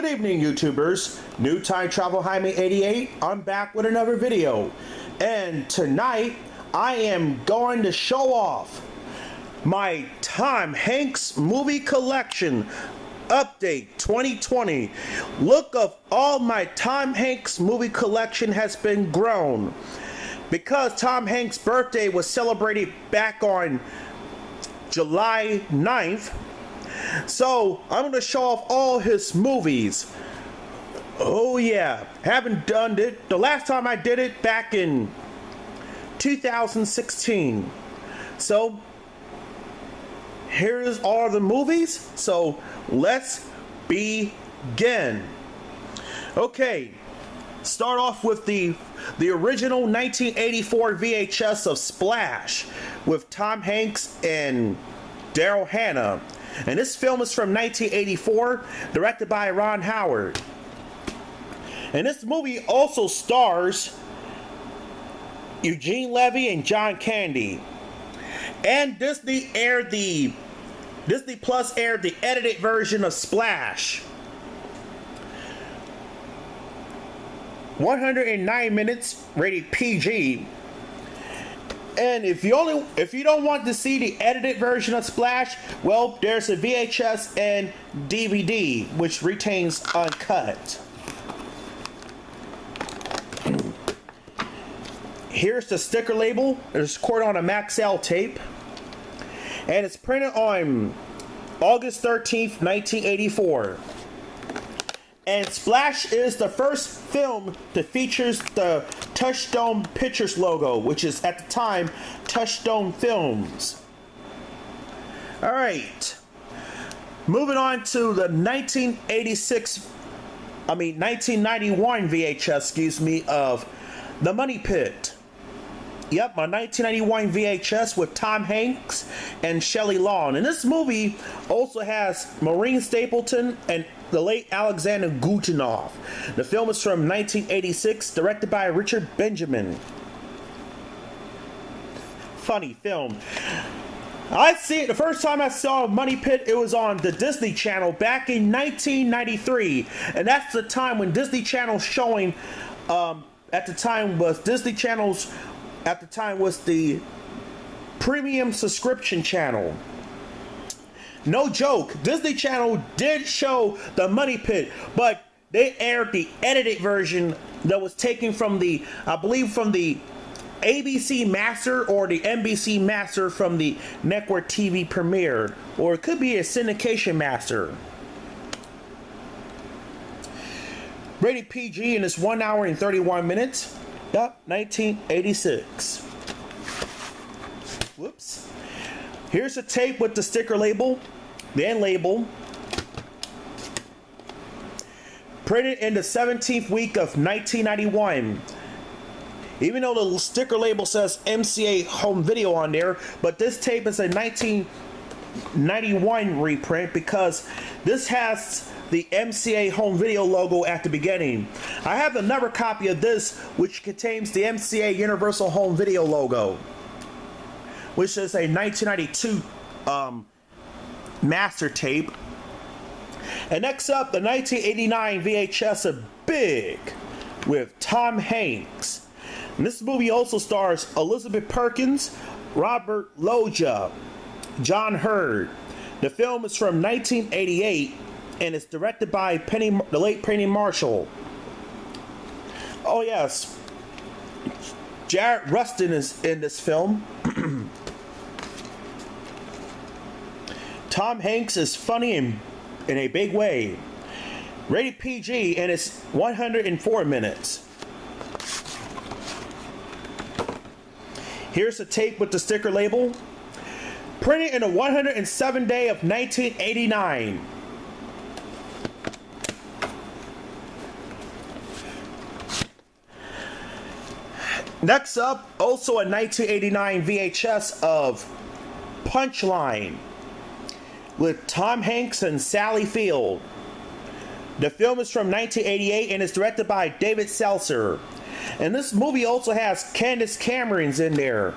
evening, YouTubers. New Time Travel Jaime 88. I'm back with another video. And tonight, I am going to show off my Tom Hanks movie collection update 2020. Look of all my Tom Hanks movie collection has been grown. Because Tom Hanks' birthday was celebrated back on July 9th, so I'm going to show off all his movies. Oh yeah, haven't done it. The last time I did it back in 2016. So here's all the movies. So let's begin. Okay, start off with the original 1984 VHS of Splash with Tom Hanks and Daryl Hannah. And this film is from 1984, directed by Ron Howard. And this movie also stars Eugene Levy and John Candy. And Disney Plus aired the edited version of Splash. 109 minutes, rated PG. And if you don't want to see the edited version of Splash, well, there's a VHS and DVD which retains uncut. Here's the sticker label. It's recorded on a Maxell tape, and it's printed on August 13th, 1984. And Splash is the first film that features the Touchstone Pictures logo, which is at the time Touchstone Films. Alright. Moving on to the 1991 VHS, of The Money Pit. Yep, my 1991 VHS with Tom Hanks and Shelley Long. And this movie also has Maureen Stapleton and the late Alexander Gujinov. The film is from 1986, directed by Richard Benjamin. Funny film. I see it the first time I saw Money Pit, it was on the Disney Channel back in 1993. And that's the time when Disney Channel showing, at the time was the premium subscription channel. No joke, Disney Channel did show The Money Pit, but they aired the edited version that was taken from the, I believe, from the ABC Master or the NBC Master from the network TV premiere, or it could be a syndication master. Rated PG, and it's 1 hour and 31 minutes. Yup, 1986. Whoops. Here's a tape with the sticker label, the end label. Printed in the 17th week of 1991. Even though the sticker label says MCA Home Video on there, but this tape is a 1991 reprint because this has the MCA Home Video logo at the beginning. I have another copy of this which contains the MCA Universal Home Video logo, which is a 1992 master tape. And next up, the 1989 VHS of Big with Tom Hanks. And this movie also stars Elizabeth Perkins, Robert Loggia, John Hurd. The film is from 1988 and it's directed by the late Penny Marshall. Oh yes, Jared Rustin is in this film. Tom Hanks is funny in a big way. Rated PG, and it's 104 minutes. Here's a tape with the sticker label. Printed in the 107th day of 1989. Next up, also a 1989 VHS of Punchline with Tom Hanks and Sally Field. The film is from 1988 and is directed by David Seltzer. And this movie also has Candace Cameron's in there.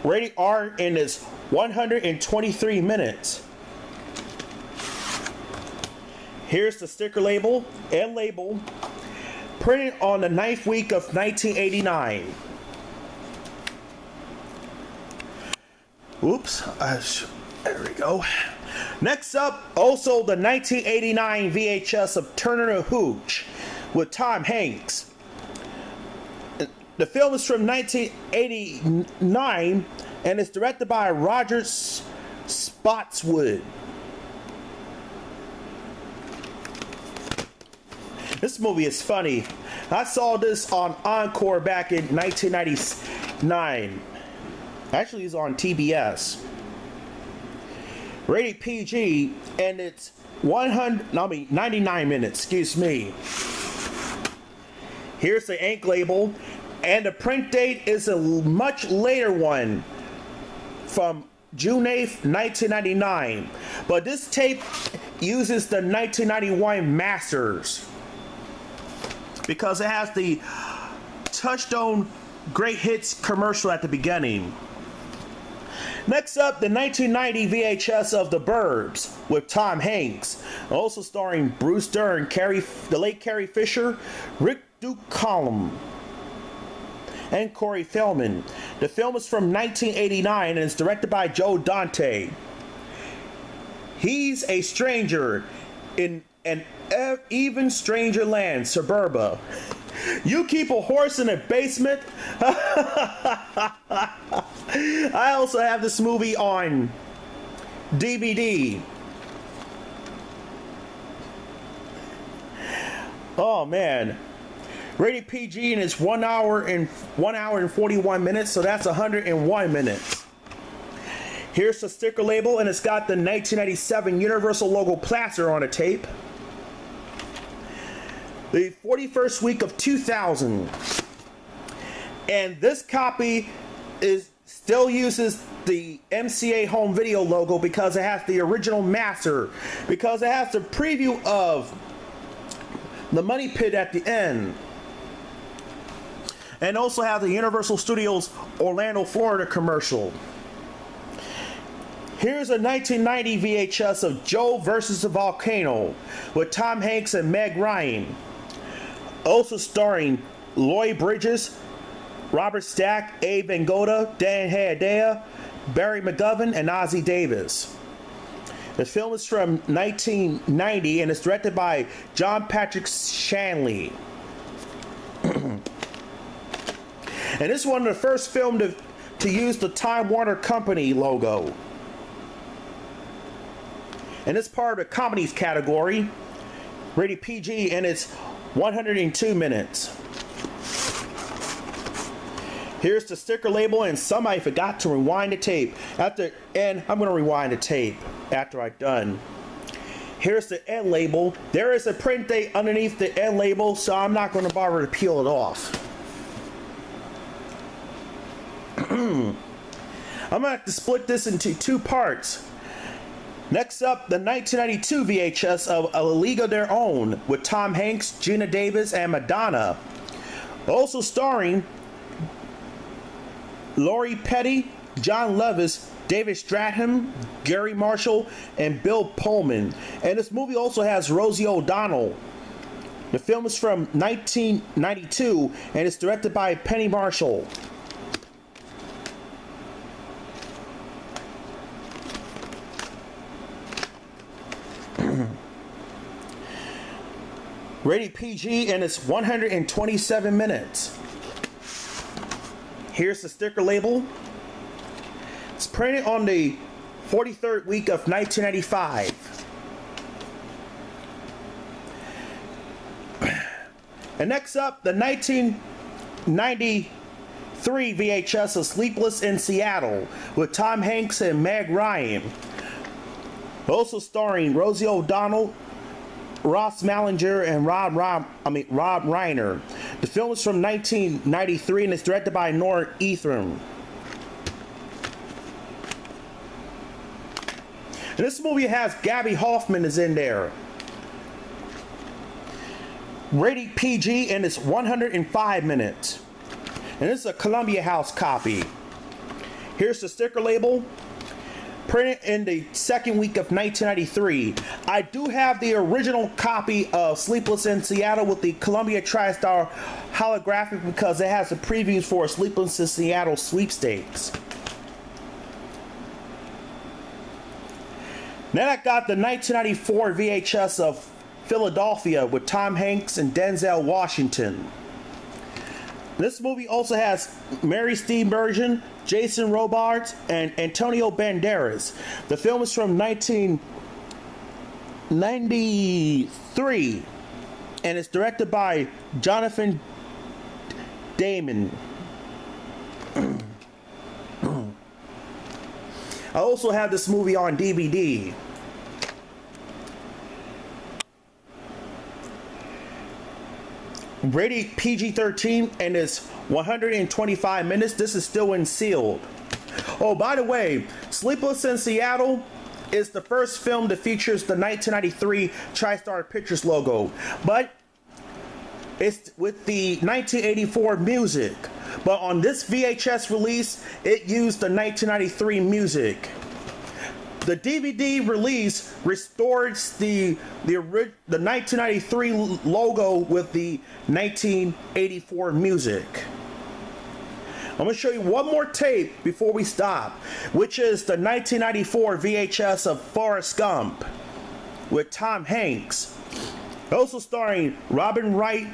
Rated R and is 123 minutes. Here's the sticker label and label, printed on the 9th week of 1989. Oops, there we go. Next up, also the 1989 Vhs of Turner Hooch with Tom Hanks. The film is from 1989 and is directed by Roger Spotswood. This movie is funny. I saw this on Encore back in 1999. Actually, it's on TBS. Rated PG, and it's 99 minutes. Excuse me. Here's the ink label, and the print date is a much later one, from June 8th, 1999. But this tape uses the 1991 masters because it has the Touchstone Great Hits commercial at the beginning. Next up, the 1990 VHS of The Burbs with Tom Hanks, also starring Bruce Dern, the late Carrie Fisher, Rick Ducommun, and Corey Feldman. The film is from 1989 and is directed by Joe Dante. He's a stranger in an even stranger land, Suburba. You keep a horse in a basement? I also have this movie on DVD. Oh man. Rated PG and it's 1 hour and 41 minutes, so that's 101 minutes. Here's the sticker label, and it's got the 1997 Universal logo plaster on a tape. The 41st week of 2000. And this copy still uses the MCA home video logo because it has the original master, because it has the preview of the money pit at the end, and also have the Universal Studios Orlando, Florida commercial. Here's a 1990 VHS of Joe versus the Volcano with Tom Hanks and Meg Ryan, also starring Lloyd Bridges, Robert Stack, Abe Vigoda, Dan Hedaya, Barry McGovern, and Ozzie Davis. The film is from 1990 and is directed by John Patrick Shanley. And this is one of the first films to use the Time Warner Company logo. And it's part of the comedies category, rated PG, and it's 102 minutes. Here's the sticker label, and somebody forgot to rewind the tape. And I'm going to rewind the tape after I'm done. Here's the end label. There is a print date underneath the end label, so I'm not going to bother to peel it off. I'm going to have to split this into two parts. Next up, the 1992 VHS of A League of Their Own with Tom Hanks, Gina Davis, and Madonna. Also starring Lori Petty, John Levis, David Strathairn, Gary Marshall, and Bill Pullman. And this movie also has Rosie O'Donnell. The film is from 1992 and it's directed by Penny Marshall. Rated PG and it's 127 minutes. Here's the sticker label. It's printed on the 43rd week of 1995. And next up, the 1993 VHS of Sleepless in Seattle with Tom Hanks and Meg Ryan. Also starring Rosie O'Donnell, Ross Malinger, and Rob Reiner. The film is from 1993 and it's directed by Nora Ephron. And this movie has Gabby Hoffman is in there. Rated PG and it's 105 minutes. And this is a Columbia House copy. Here's the sticker label. Printed in the second week of 1993. I do have the original copy of Sleepless in Seattle with the Columbia TriStar holographic because it has the previews for Sleepless in Seattle sweepstakes. Then I got the 1994 VHS of Philadelphia with Tom Hanks and Denzel Washington. This movie also has Mary Steenburgen, Jason Robards, and Antonio Banderas. The film is from 1993 and it's directed by Jonathan Damon. I also have this movie on DVD. Rated PG-13 and it's 125 minutes. This is still unsealed. Oh, by the way, Sleepless in Seattle is the first film that features the 1993 TriStar Pictures logo, but it's with the 1984 music. But on this VHS release, it used the 1993 music. The DVD release restores the 1993 logo with the 1984 music. I'm going to show you one more tape before we stop, which is the 1994 VHS of Forrest Gump with Tom Hanks. Also starring Robin Wright,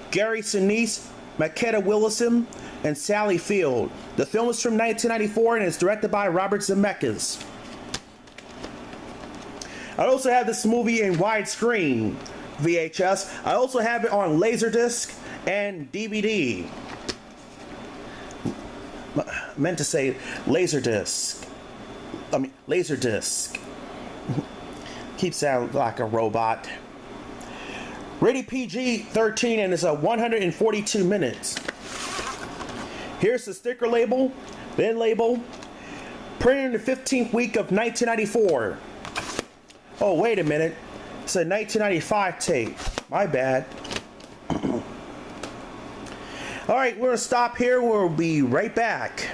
Gary Sinise, Makeda Willison, and Sally Field. The film is from 1994 and is directed by Robert Zemeckis. I also have this movie in widescreen VHS. I also have it on Laserdisc and DVD. I meant to say Laserdisc. I mean, Laserdisc. Keep sounding like a robot. Rated PG-13 and it's 142 minutes. Here's the sticker label, then label. Printed in the 15th week of 1994. Oh, wait a minute. It's a 1995 tape. My bad. Alright, we're going to stop here. We'll be right back.